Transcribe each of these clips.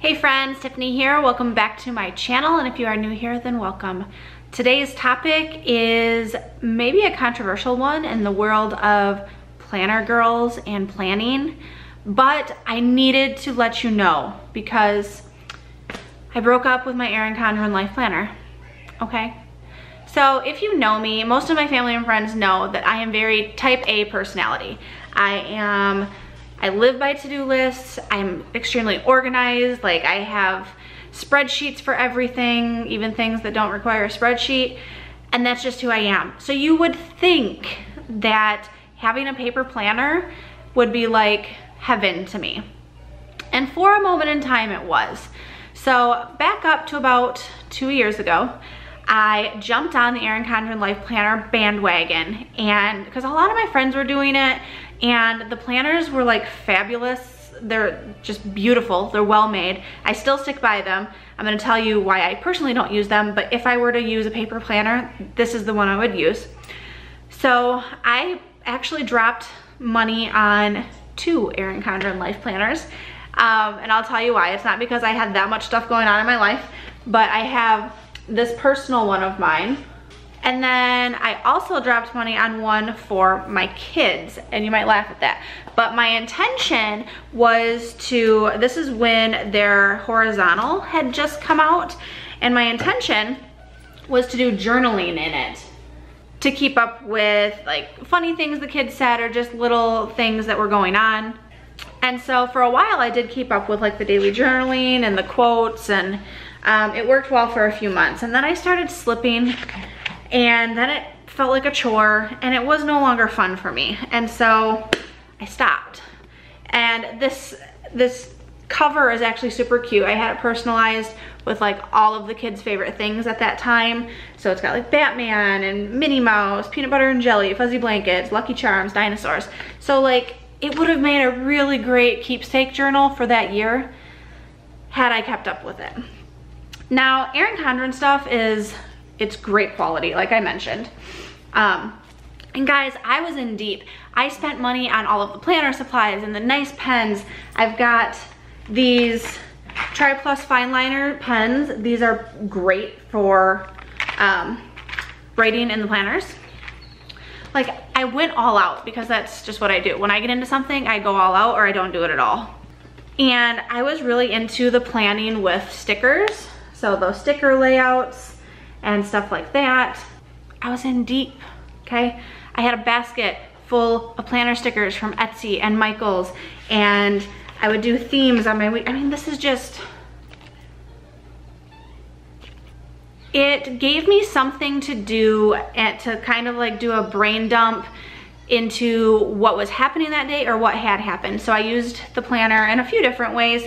Hey friends, Tiffany here. Welcome back to my channel, and if you are new here, then welcome. Today's topic is maybe a controversial one in the world of planner girls and planning, but I needed to let you know because I broke up with my Erin Condren life planner, okay? So if you know me, most of my family and friends know that I am very type A personality. I live by to-do lists. I'm extremely organized. Like, I have spreadsheets for everything, even things that don't require a spreadsheet, and that's just who I am. So you would think that having a paper planner would be like heaven to me. And for a moment in time it was. So back up to about 2 years ago, I jumped on the Erin Condren Life Planner bandwagon, and because a lot of my friends were doing it, and the planners were like fabulous. They're just beautiful. They're well made. I still stick by them. I'm gonna tell you why I personally don't use them, but if I were to use a paper planner, this is the one I would use. So I actually dropped money on 2 Erin Condren Life Planners, and I'll tell you why. It's not because I had that much stuff going on in my life, but I have this personal one of mine. And then I also dropped money on one for my kids, and you might laugh at that. But my intention was to, this is when their horizontal had just come out, and my intention was to do journaling in it to keep up with like funny things the kids said or just little things that were going on. And so for a while I did keep up with like the daily journaling and the quotes, and it worked well for a few months. And then I started slipping, and then it felt like a chore, and it was no longer fun for me. And so I stopped. And this cover is actually super cute. I had it personalized with like all of the kids' favorite things at that time. So it's got like Batman and Minnie Mouse, peanut butter and jelly, fuzzy blankets, Lucky Charms, dinosaurs. So like it would have made a really great keepsake journal for that year had I kept up with it. Now, Erin Condren stuff it's great quality, like I mentioned. And guys, I was in deep. I spent money on all of the planner supplies and the nice pens. I've got these Tri Plus fine liner pens. These are great for writing in the planners. Like, I went all out because that's just what I do. When I get into something, I go all out or I don't do it at all. And I was really into the planning with stickers. So those sticker layouts and stuff like that. I was in deep, okay? I had a basket full of planner stickers from Etsy and Michaels, and I would do themes on my week. I mean, this is just, it gave me something to do and to kind of like do a brain dump into what was happening that day or what had happened. So I used the planner in a few different ways.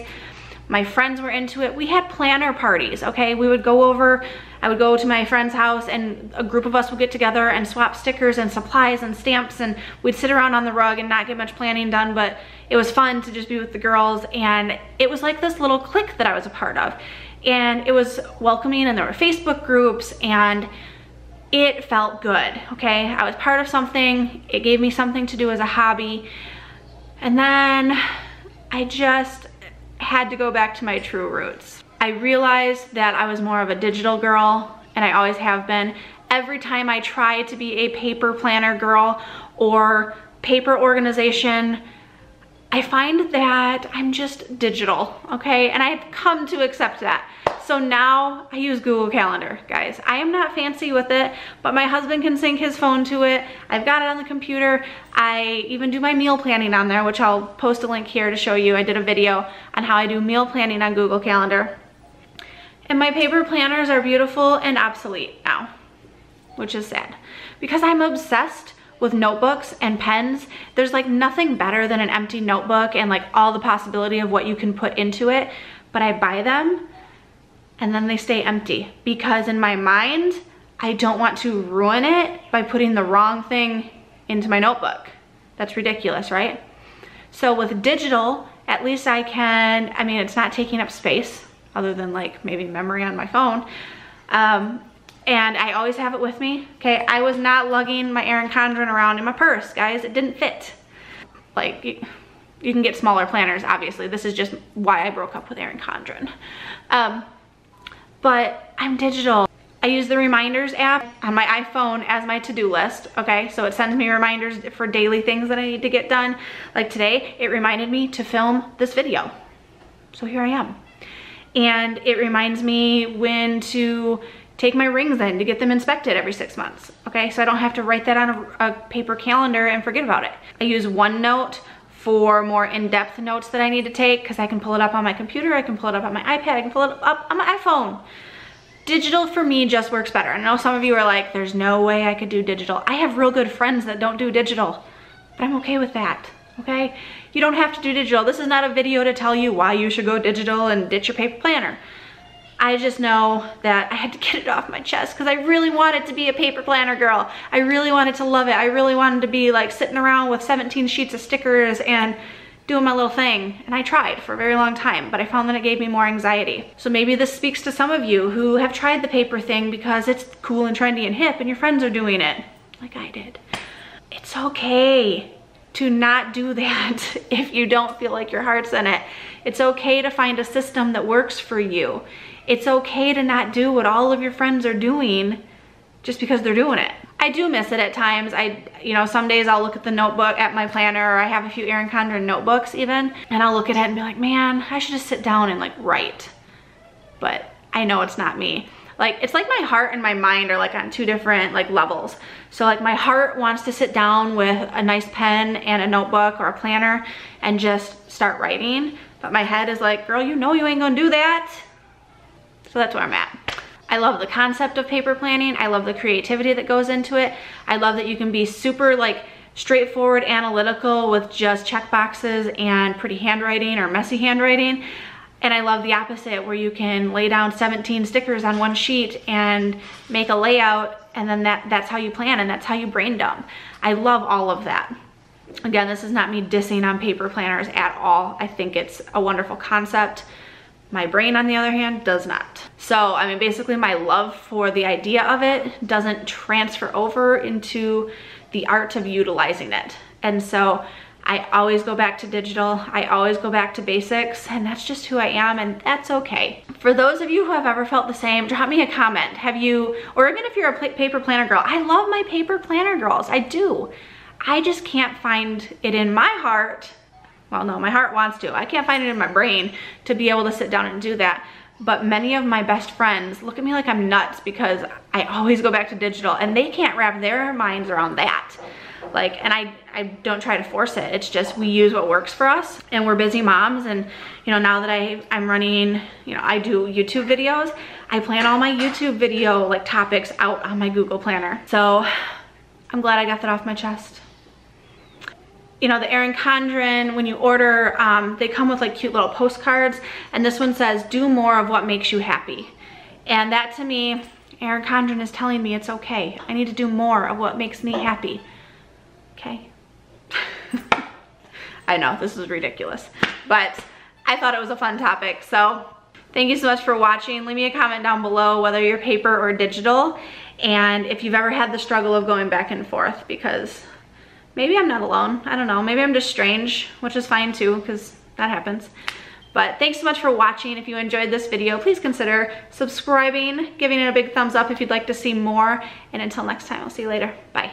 My friends were into it. We had planner parties, okay? We would go over, I would go to my friend's house, and a group of us would get together and swap stickers and supplies and stamps, and we'd sit around on the rug and not get much planning done, but it was fun to just be with the girls, and it was like this little clique that I was a part of. And it was welcoming, and there were Facebook groups, and it felt good, okay? I was part of something. It gave me something to do as a hobby. And then I just had to go back to my true roots. I realized that I was more of a digital girl, and I always have been. Every time I try to be a paper planner girl or paper organization, I find that I'm just digital, okay? And I've come to accept that. So now I use Google Calendar, guys. I am not fancy with it, but my husband can sync his phone to it. I've got it on the computer. I even do my meal planning on there, which I'll post a link here to show you. I did a video on how I do meal planning on Google Calendar. And my paper planners are beautiful and obsolete now, which is sad because I'm obsessed with notebooks and pens. There's like nothing better than an empty notebook and like all the possibility of what you can put into it, but I buy them and then they stay empty because in my mind, I don't want to ruin it by putting the wrong thing into my notebook. That's ridiculous, right? So with digital, at least I can, I mean, it's not taking up space other than like maybe memory on my phone. And I always have it with me, okay? I was not lugging my Erin Condren around in my purse, guys. It didn't fit. Like, You can get smaller planners, obviously. This is just why I broke up with Erin Condren. But I'm digital. I use the reminders app on my iPhone as my to-do list, okay? So it sends me reminders for daily things that I need to get done. Like today, it reminded me to film this video. So here I am. And it reminds me when to take my rings in to get them inspected every 6 months, okay? So I don't have to write that on a paper calendar and forget about it. I use OneNote for more in-depth notes that I need to take because I can pull it up on my computer, I can pull it up on my iPad, I can pull it up on my iPhone. Digital for me just works better. I know some of you are like, there's no way I could do digital. I have real good friends that don't do digital, but I'm okay with that, okay? You don't have to do digital. This is not a video to tell you why you should go digital and ditch your paper planner. I just know that I had to get it off my chest because I really wanted to be a paper planner girl. I really wanted to love it. I really wanted to be like sitting around with 17 sheets of stickers and doing my little thing. And I tried for a very long time, but I found that it gave me more anxiety. So maybe this speaks to some of you who have tried the paper thing because it's cool and trendy and hip and your friends are doing it, like I did. It's okay to not do that if you don't feel like your heart's in it. It's okay to find a system that works for you. It's okay to not do what all of your friends are doing just because they're doing it. I do miss it at times. You know, some days I'll look at the notebook at my planner, or I have a few Erin Condren notebooks even, and I'll look at it and be like, man, I should just sit down and like write. But I know it's not me. Like, it's like my heart and my mind are like on two different like levels. So like my heart wants to sit down with a nice pen and a notebook or a planner and just start writing. But my head is like, girl, you know you ain't gonna do that. So that's where I'm at. I love the concept of paper planning. I love the creativity that goes into it. I love that you can be super like straightforward, analytical with just check boxes and pretty handwriting or messy handwriting. And I love the opposite, where you can lay down 17 stickers on one sheet and make a layout, and then that's how you plan and that's how you brain dump. I love all of that. Again, this is not me dissing on paper planners at all. I think it's a wonderful concept. My brain, on the other hand, does not. So, I mean, basically my love for the idea of it doesn't transfer over into the art of utilizing it. And so I always go back to digital. I always go back to basics, and that's just who I am, and that's okay. For those of you who have ever felt the same, drop me a comment. Have you, or even if you're a paper planner girl, I love my paper planner girls, I do. I just can't find it in my heart. Well, no, my heart wants to. I can't find it in my brain to be able to sit down and do that. But many of my best friends look at me like I'm nuts because I always go back to digital, and they can't wrap their minds around that. Like, and I don't try to force it. It's just we use what works for us, and we're busy moms. And, you know, now that I'm running, you know, I do YouTube videos, I plan all my YouTube video like topics out on my Google Planner. So I'm glad I got that off my chest. You know, the Erin Condren, when you order, they come with like cute little postcards, and this one says, do more of what makes you happy. And that, to me, Erin Condren is telling me it's okay. I need to do more of what makes me happy. Okay? I know, this is ridiculous, but I thought it was a fun topic. So thank you so much for watching. Leave me a comment down below whether you're paper or digital, and if you've ever had the struggle of going back and forth, because maybe I'm not alone. I don't know. Maybe I'm just strange, which is fine too, because that happens. But thanks so much for watching. If you enjoyed this video, please consider subscribing, giving it a big thumbs up if you'd like to see more. And until next time, I'll see you later. Bye.